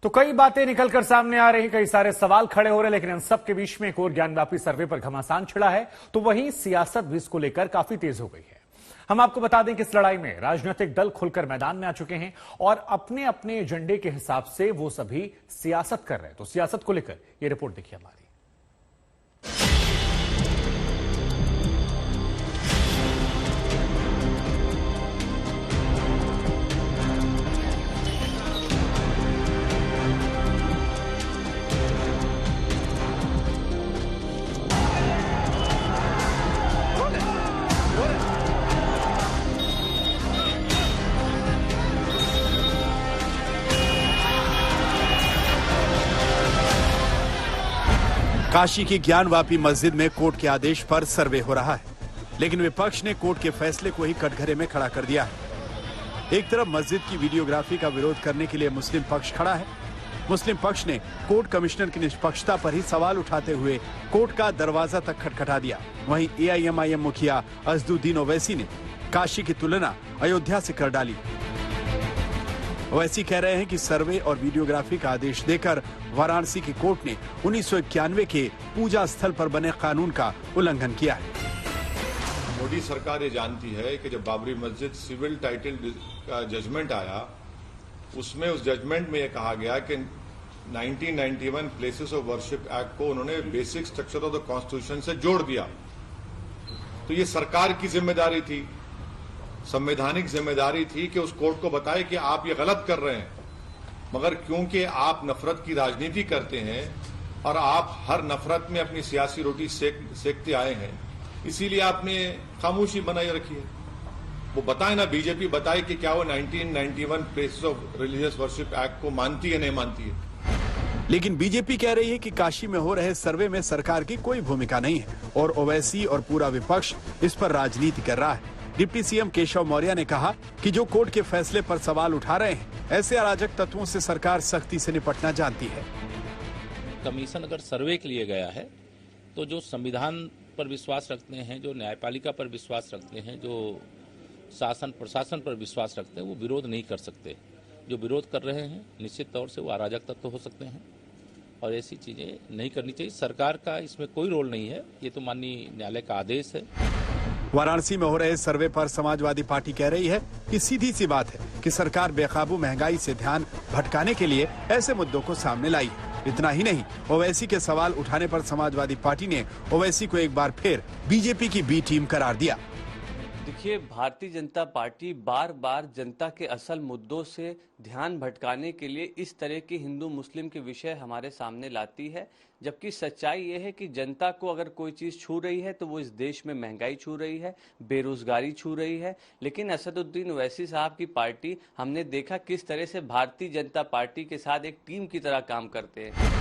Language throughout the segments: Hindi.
तो कई बातें निकलकर सामने आ रही, कई सारे सवाल खड़े हो रहे, लेकिन इन सब के बीच में एक और ज्ञानव्यापी सर्वे पर घमासान छिड़ा है। तो वहीं सियासत भी इसको लेकर काफी तेज हो गई है। हम आपको बता दें कि इस लड़ाई में राजनीतिक दल खुलकर मैदान में आ चुके हैं और अपने अपने एजेंडे के हिसाब से वो सभी सियासत कर रहे हैं। तो सियासत को लेकर ये रिपोर्ट देखिए हमारी। काशी की ज्ञानवापी मस्जिद में कोर्ट के आदेश पर सर्वे हो रहा है, लेकिन विपक्ष ने कोर्ट के फैसले को ही कटघरे में खड़ा कर दिया है। एक तरफ मस्जिद की वीडियोग्राफी का विरोध करने के लिए मुस्लिम पक्ष खड़ा है। मुस्लिम पक्ष ने कोर्ट कमिश्नर की निष्पक्षता पर ही सवाल उठाते हुए कोर्ट का दरवाजा तक खटखटा दिया। वहीं एआईएमआईएम मुखिया अजदुद्दीन ओवैसी ने काशी की तुलना अयोध्या से कर डाली। ओवैसी कह रहे हैं कि सर्वे और वीडियोग्राफी का आदेश देकर वाराणसी की कोर्ट ने 1991 के पूजा स्थल पर बने कानून का उल्लंघन किया है। मोदी सरकार ये जानती है कि जब बाबरी मस्जिद सिविल टाइटल का जजमेंट आया, उसमें उस जजमेंट में यह कहा गया कि 1991 प्लेसेस ऑफ वर्शिप एक्ट को उन्होंने basic structure of the constitution से जोड़ दिया। तो ये सरकार की जिम्मेदारी थी, संवैधानिक जिम्मेदारी थी कि उस कोर्ट को बताए कि आप ये गलत कर रहे हैं, मगर क्योंकि आप नफरत की राजनीति करते हैं और आप हर नफरत में अपनी सियासी रोटी सेकते आए हैं, इसीलिए आपने खामोशी बनाए रखी है। वो बताए ना, बीजेपी बताए कि क्या वो 1991 places of religious worship act को मानती है, नहीं मानती है। लेकिन बीजेपी कह रही है कि काशी में हो रहे सर्वे में सरकार की कोई भूमिका नहीं है और ओवैसी और पूरा विपक्ष इस पर राजनीति कर रहा है। डिप्टी सीएम केशव मौर्य ने कहा कि जो कोर्ट के फैसले पर सवाल उठा रहे हैं, ऐसे अराजक तत्वों से सरकार सख्ती से निपटना जानती है। कमीशन अगर सर्वे के लिए गया है तो जो संविधान पर विश्वास रखते हैं, जो न्यायपालिका पर विश्वास रखते हैं, जो शासन प्रशासन पर विश्वास रखते हैं, वो विरोध नहीं कर सकते। जो विरोध कर रहे हैं निश्चित तौर से वो अराजक तत्व हो सकते हैं और ऐसी चीजें नहीं करनी चाहिए। सरकार का इसमें कोई रोल नहीं है, ये तो माननीय न्यायालय का आदेश है। वाराणसी में हो रहे सर्वे पर समाजवादी पार्टी कह रही है कि सीधी सी बात है कि सरकार बेकाबू महंगाई से ध्यान भटकाने के लिए ऐसे मुद्दों को सामने लाई है। इतना ही नहीं, ओवैसी के सवाल उठाने पर समाजवादी पार्टी ने ओवैसी को एक बार फिर बीजेपी की बी टीम करार दिया। देखिए, भारतीय जनता पार्टी बार बार जनता के असल मुद्दों से ध्यान भटकाने के लिए इस तरह के हिंदू मुस्लिम के विषय हमारे सामने लाती है, जबकि सच्चाई ये है कि जनता को अगर कोई चीज़ छू रही है तो वो इस देश में महंगाई छू रही है, बेरोजगारी छू रही है। लेकिन असदुद्दीन ओवैसी साहब की पार्टी, हमने देखा किस तरह से भारतीय जनता पार्टी के साथ एक टीम की तरह काम करते हैं।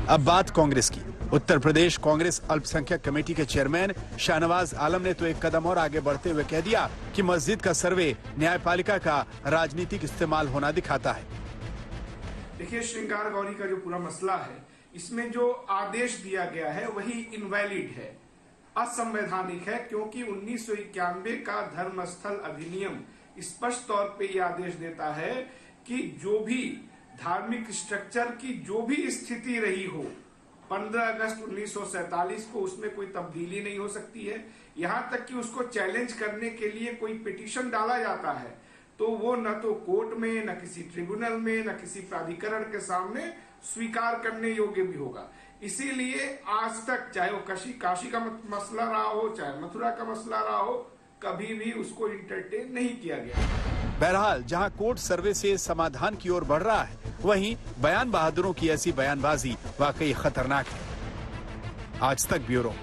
अब बात कांग्रेस की। उत्तर प्रदेश कांग्रेस अल्पसंख्यक कमेटी के चेयरमैन शाहनवाज आलम ने तो एक कदम और आगे बढ़ते हुए कह दिया कि मस्जिद का सर्वे न्यायपालिका का राजनीतिक इस्तेमाल होना दिखाता है। देखिए, श्रृंगार गौरी का जो पूरा मसला है, इसमें जो आदेश दिया गया है वही इनवैलिड है, असंवैधानिक है, क्योंकि 1991 का धर्मस्थल अधिनियम स्पष्ट तौर पे यह आदेश देता है कि जो भी धार्मिक स्ट्रक्चर की जो भी स्थिति रही हो 15 अगस्त 1947 को, उसमें कोई तब्दीली नहीं हो सकती है। यहां तक कि उसको चैलेंज करने के लिए कोई पिटीशन डाला जाता है तो वो न तो कोर्ट में, न किसी ट्रिब्यूनल में, न किसी प्राधिकरण के सामने स्वीकार करने योग्य भी होगा। इसीलिए आज तक, चाहे वो काशी का मसला रहा हो, चाहे मथुरा का मसला रहा हो, कभी भी उसको इंटरटेन नहीं किया गया। बहरहाल, जहां कोर्ट सर्वे से समाधान की ओर बढ़ रहा है, वहीं बयान बहादुरों की ऐसी बयानबाजी वाकई खतरनाक है। आज तक ब्यूरो।